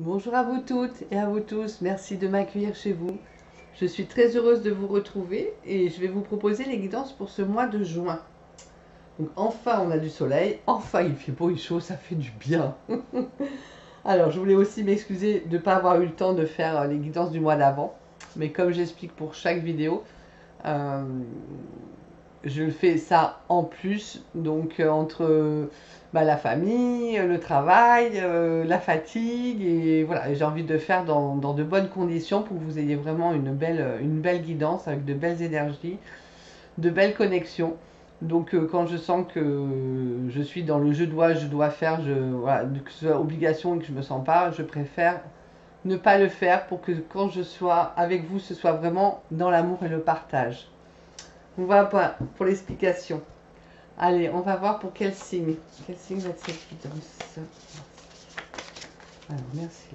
Bonjour à vous toutes et à vous tous, merci de m'accueillir chez vous. Je suis très heureuse de vous retrouver et je vais vous proposer les guidances pour ce mois de juin. Donc enfin on a du soleil, enfin il fait beau et chaud, ça fait du bien. Alors je voulais aussi m'excuser de ne pas avoir eu le temps de faire les guidances du mois d'avant. Mais comme j'explique pour chaque vidéo, euh, je fais ça en plus, donc entre la famille, le travail, la fatigue, et voilà, j'ai envie de faire dans de bonnes conditions pour que vous ayez vraiment une belle guidance avec de belles énergies, de belles connexions. Donc quand je sens que je suis dans le je dois faire, voilà, que ce soit obligation et que je me sens pas, je préfère ne pas le faire pour que quand je sois avec vous, ce soit vraiment dans l'amour et le partage. On va pour l'explication. Allez, on va voir pour quel signe. Quel signe va être cette guidance? Alors, merci.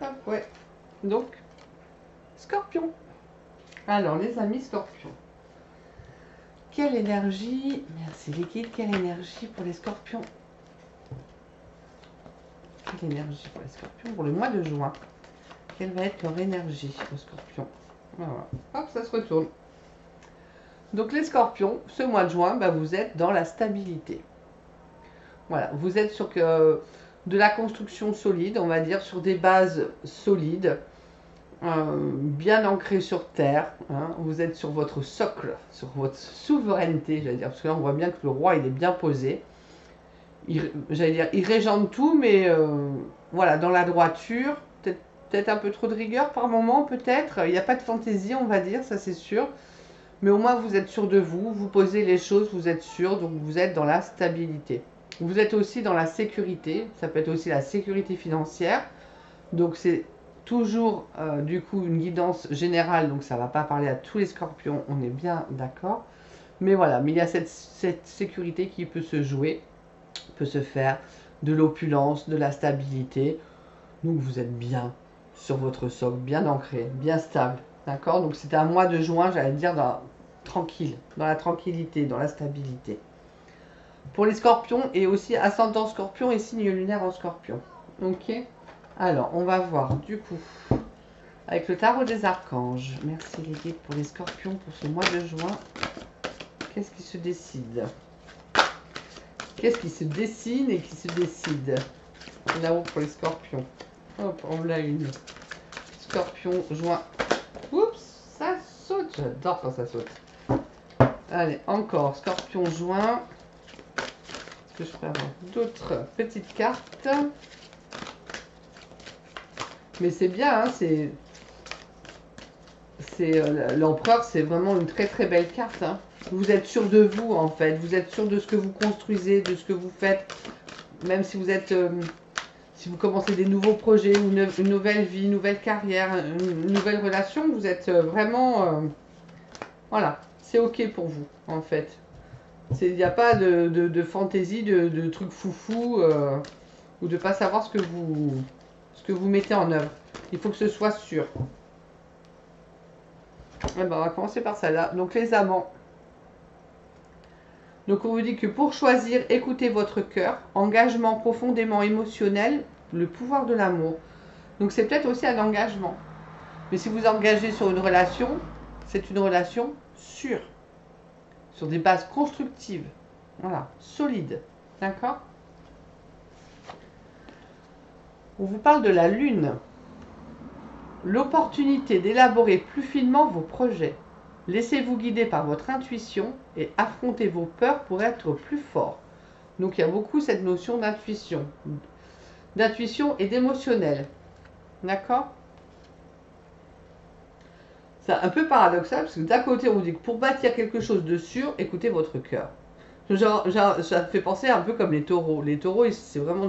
Hop, ouais. Donc, Scorpion. Alors, les amis Scorpions. Quelle énergie? Merci les guides. Quelle énergie pour les Scorpions? Quelle énergie pour les Scorpions pour le mois de juin? Quelle va être leur énergie aux Scorpions? Voilà. Hop, ça se retourne. Donc les Scorpions, ce mois de juin, vous êtes dans la stabilité. Voilà, vous êtes sur de la construction solide, on va dire, sur des bases solides, bien ancrées sur terre. Hein. Vous êtes sur votre socle, sur votre souveraineté, j'allais dire, parce que là on voit bien que le roi il est bien posé. J'allais dire, il régente tout, mais voilà, dans la droiture, peut-être un peu trop de rigueur par moment, peut-être. Il n'y a pas de fantaisie, on va dire, ça c'est sûr. Mais au moins vous êtes sûr de vous, vous posez les choses, vous êtes sûr, donc vous êtes dans la stabilité. Vous êtes aussi dans la sécurité, ça peut être aussi la sécurité financière. Donc c'est toujours du coup une guidance générale, donc ça ne va pas parler à tous les Scorpions, on est bien d'accord. Mais voilà, mais il y a cette sécurité qui peut se jouer, peut se faire, de l'opulence, de la stabilité. Donc vous êtes bien sur votre socle, bien ancré, bien stable. D'accord? Donc c'était un mois de juin, j'allais dire, tranquille, dans la tranquillité, dans la stabilité. Pour les Scorpions et aussi ascendant Scorpion et signe lunaire en Scorpion. Ok? Alors, on va voir du coup avec le tarot des archanges. Merci les guides pour les Scorpions pour ce mois de juin. Qu'est-ce qui se décide? Qu'est-ce qui se dessine et qui se décide? Là-haut pour les Scorpions. Hop, on l'a une. Scorpion, juin. Oups, ça saute. J'adore quand ça saute. Allez, encore. Scorpion, juin. Est-ce que je peux avoir d'autres petites cartes? Mais c'est bien, hein, l'empereur, c'est vraiment une très très belle carte. Hein. Vous êtes sûr de vous, en fait. Vous êtes sûr de ce que vous construisez, de ce que vous faites. Même si vous êtes... si vous commencez des nouveaux projets, une nouvelle vie, une nouvelle carrière, une nouvelle relation, vous êtes vraiment... voilà, c'est ok pour vous, en fait. Il n'y a pas de fantaisie, de trucs foufou, ou de ne pas savoir ce que vous mettez en œuvre. Il faut que ce soit sûr. On va commencer par ça là. Donc les amants. Donc on vous dit que pour choisir, écoutez votre cœur, engagement profondément émotionnel, le pouvoir de l'amour. Donc c'est peut-être aussi un engagement. Mais si vous engagez sur une relation, c'est une relation sûre, sur des bases constructives, voilà, solides, d'accord? On vous parle de la lune. L'opportunité d'élaborer plus finement vos projets. Laissez-vous guider par votre intuition et affrontez vos peurs pour être plus fort. Donc il y a beaucoup cette notion d'intuition et d'émotionnel. D'accord? C'est un peu paradoxal parce que d'un côté on vous dit que pour bâtir quelque chose de sûr, écoutez votre cœur. Genre, ça fait penser un peu comme les taureaux. Les taureaux, c'est vraiment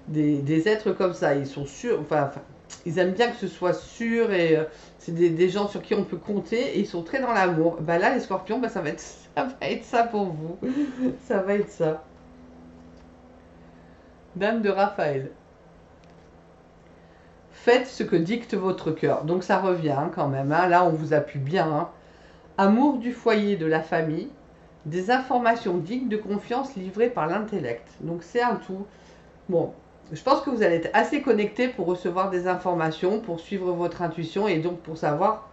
des êtres comme ça. Ils sont sûrs, enfin ils aiment bien que ce soit sûr et c'est des gens sur qui on peut compter et ils sont très dans l'amour. Là, les scorpions, ça va être ça pour vous. Ça va être ça. Dame de Raphaël. Faites ce que dicte votre cœur. Donc ça revient quand même. Hein. Là, on vous appuie bien. Hein. Amour du foyer, de la famille. des informations dignes de confiance livrées par l'intellect. Donc c'est un tout. Bon, je pense que vous allez être assez connecté pour recevoir des informations, pour suivre votre intuition et donc pour savoir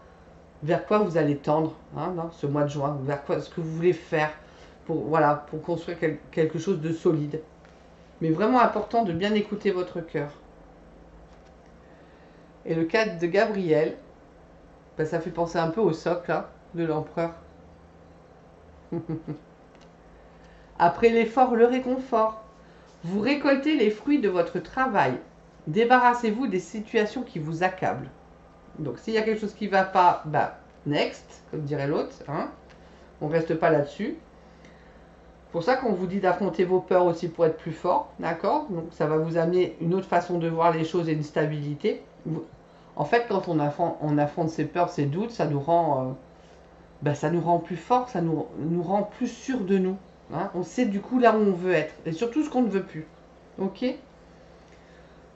vers quoi vous allez tendre dans ce mois de juin, vers quoi ce que vous voulez faire pour, voilà, pour construire quelque chose de solide. Mais vraiment important de bien écouter votre cœur. Et le cadre de Gabriel, ben, ça fait penser un peu au socle de l'empereur. Après l'effort, le réconfort. Vous récoltez les fruits de votre travail. Débarrassez-vous des situations qui vous accablent. Donc s'il y a quelque chose qui ne va pas, bah, next, comme dirait l'autre. On ne reste pas là-dessus. C'est pour ça qu'on vous dit d'affronter vos peurs aussi pour être plus fort. D'accord? Donc ça va vous amener une autre façon de voir les choses et une stabilité. En fait, quand on affronte ses peurs, ses doutes, ça nous rend plus fort, ça nous rend plus sûr de nous. On sait du coup là où on veut être et surtout ce qu'on ne veut plus. Ok?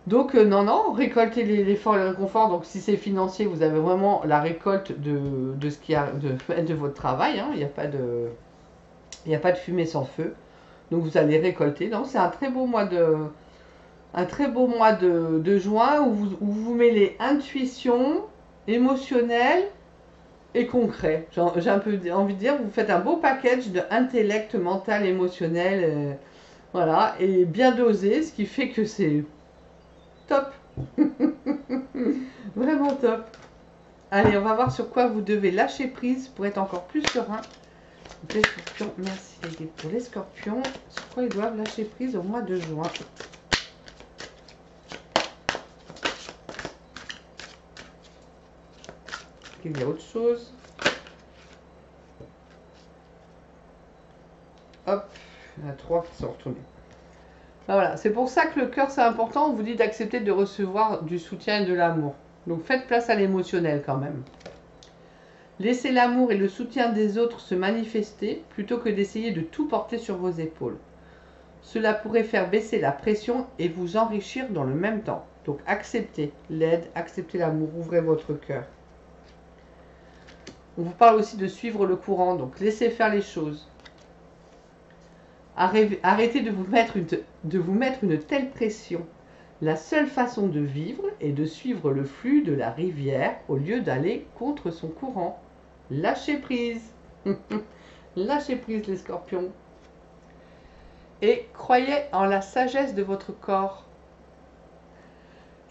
Donc non, récoltez l'effort et le réconfort. Donc si c'est financier, vous avez vraiment la récolte de ce qui a de votre travail. Il n'y a pas de fumée sans feu. Donc vous allez récolter. Donc c'est un très beau mois de juin où vous mêlez intuition, émotionnel et concret. J'ai un peu envie de dire, vous faites un beau package de intellect, mental, émotionnel, voilà, et bien dosé, ce qui fait que c'est top. Vraiment top. Allez, on va voir sur quoi vous devez lâcher prise pour être encore plus serein. Les scorpions, merci les guides. Pour les scorpions, sur quoi ils doivent lâcher prise au mois de juin. Il y a autre chose. Hop, il y en a 3 qui sont retournés. Ben voilà, c'est pour ça que le cœur c'est important. On vous dit d'accepter de recevoir du soutien et de l'amour. Donc faites place à l'émotionnel quand même. Laissez l'amour et le soutien des autres se manifester plutôt que d'essayer de tout porter sur vos épaules. Cela pourrait faire baisser la pression et vous enrichir dans le même temps. Donc acceptez l'aide, acceptez l'amour, ouvrez votre cœur. On vous parle aussi de suivre le courant, donc laissez faire les choses. Arrêtez de vous mettre une telle pression. La seule façon de vivre est de suivre le flux de la rivière au lieu d'aller contre son courant. Lâchez prise. Lâchez prise les scorpions. Et croyez en la sagesse de votre corps.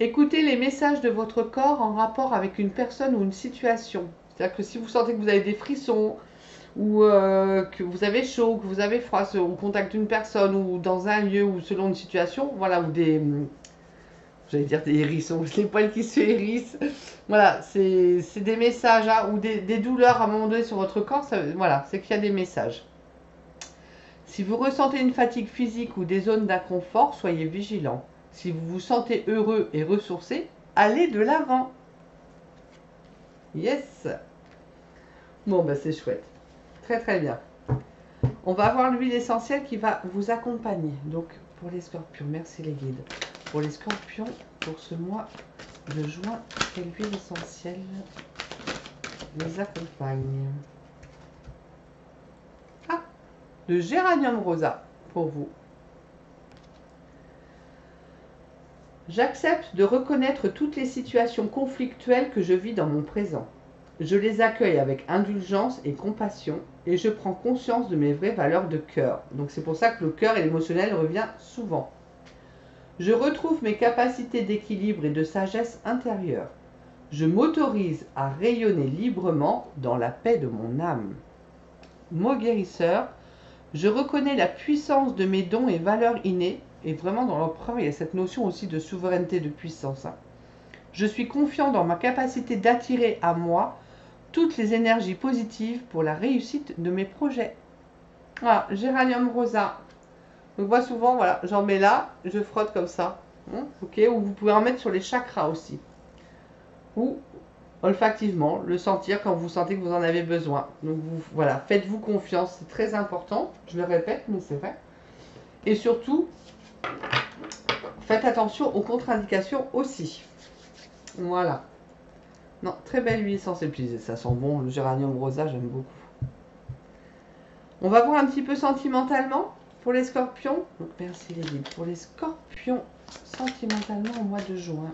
Écoutez les messages de votre corps en rapport avec une personne ou une situation. C'est-à-dire que si vous sentez que vous avez des frissons, ou que vous avez chaud, que vous avez froid au contact d'une personne, ou dans un lieu, ou selon une situation, voilà, ou j'allais dire des hérissons, les poils qui se hérissent, voilà, c'est des messages, ou des douleurs à un moment donné sur votre corps, voilà, c'est qu'il y a des messages. Si vous ressentez une fatigue physique ou des zones d'inconfort, soyez vigilant. Si vous vous sentez heureux et ressourcé, allez de l'avant. Yes. Bon, bah c'est chouette. Très très bien. On va avoir l'huile essentielle qui va vous accompagner. Donc pour les scorpions, merci les guides. Pour les scorpions, pour ce mois de juin, quelle huile essentielle les accompagne? Ah, le géranium rosa pour vous. J'accepte de reconnaître toutes les situations conflictuelles que je vis dans mon présent. Je les accueille avec indulgence et compassion et je prends conscience de mes vraies valeurs de cœur. Donc c'est pour ça que le cœur et l'émotionnel revient souvent. Je retrouve mes capacités d'équilibre et de sagesse intérieure. Je m'autorise à rayonner librement dans la paix de mon âme. Mot guérisseur, je reconnais la puissance de mes dons et valeurs innées. Et vraiment dans l'empereur, il y a cette notion aussi de souveraineté, de puissance. Je suis confiant dans ma capacité d'attirer à moi toutes les énergies positives pour la réussite de mes projets. Voilà, géranium rosa. Donc moi souvent, voilà, j'en mets là, je frotte comme ça. Ok, ou vous pouvez en mettre sur les chakras aussi. Ou olfactivement, le sentir quand vous sentez que vous en avez besoin. Donc voilà, faites-vous confiance, c'est très important. Je le répète, mais c'est vrai. Et surtout, faites attention aux contre-indications aussi. Voilà. Non, très belle huile essentielle. Puis ça sent bon, le géranium rosa, j'aime beaucoup. On va voir un petit peu sentimentalement pour les scorpions. Donc, merci les guides. Pour les scorpions, sentimentalement au mois de juin.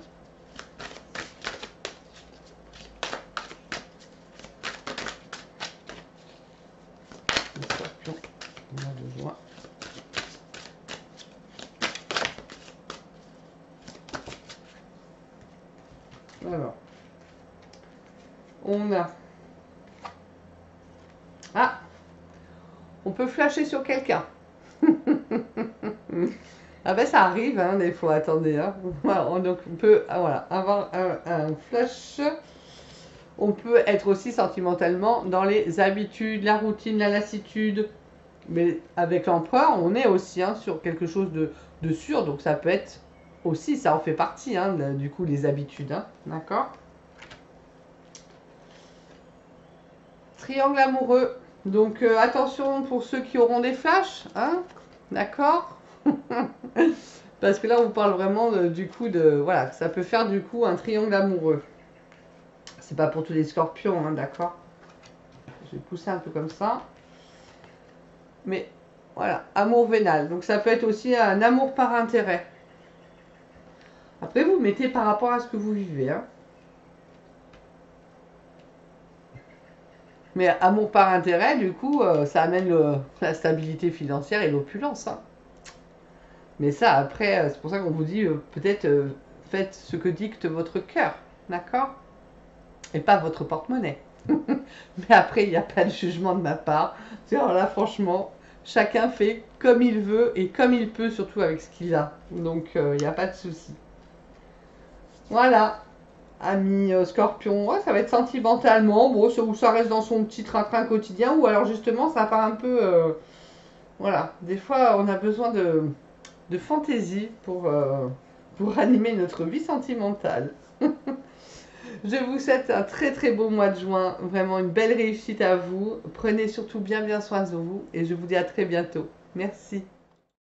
Les scorpions au mois de juin. Alors, on a... Ah, on peut flasher sur quelqu'un. Ah ben ça arrive, hein, des fois, attendez. Hein. Voilà, donc on peut voilà, avoir un flash. On peut être aussi sentimentalement dans les habitudes, la routine, la lassitude. Mais avec l'empereur, on est aussi hein, sur quelque chose de sûr. Donc ça peut être aussi, ça en fait partie, hein, du coup, les habitudes. Hein, d'accord? Triangle amoureux. Donc attention pour ceux qui auront des flashs, hein, d'accord? Parce que là on parle vraiment du coup de... Voilà, ça peut faire du coup un triangle amoureux. C'est pas pour tous les scorpions, hein, d'accord? Je vais pousser un peu comme ça. Mais voilà, amour vénal. Donc ça peut être aussi un amour par intérêt. Après vous mettez par rapport à ce que vous vivez, hein. Mais amour par intérêt, du coup, ça amène la stabilité financière et l'opulence. Hein. Mais ça, après, c'est pour ça qu'on vous dit, peut-être, faites ce que dicte votre cœur, d'accord? Et pas votre porte-monnaie. Mais après, il n'y a pas de jugement de ma part. Alors là, franchement, chacun fait comme il veut et comme il peut, surtout avec ce qu'il a. Donc, il n'y a pas de souci. Voilà. Ami scorpion, ouais, ça va être sentimentalement, bon, ou ça reste dans son petit train-train quotidien, ou alors justement ça part un peu, voilà, des fois on a besoin de fantaisie pour animer notre vie sentimentale. Je vous souhaite un très très beau mois de juin, vraiment une belle réussite à vous, prenez surtout bien soin de vous, et je vous dis à très bientôt. Merci.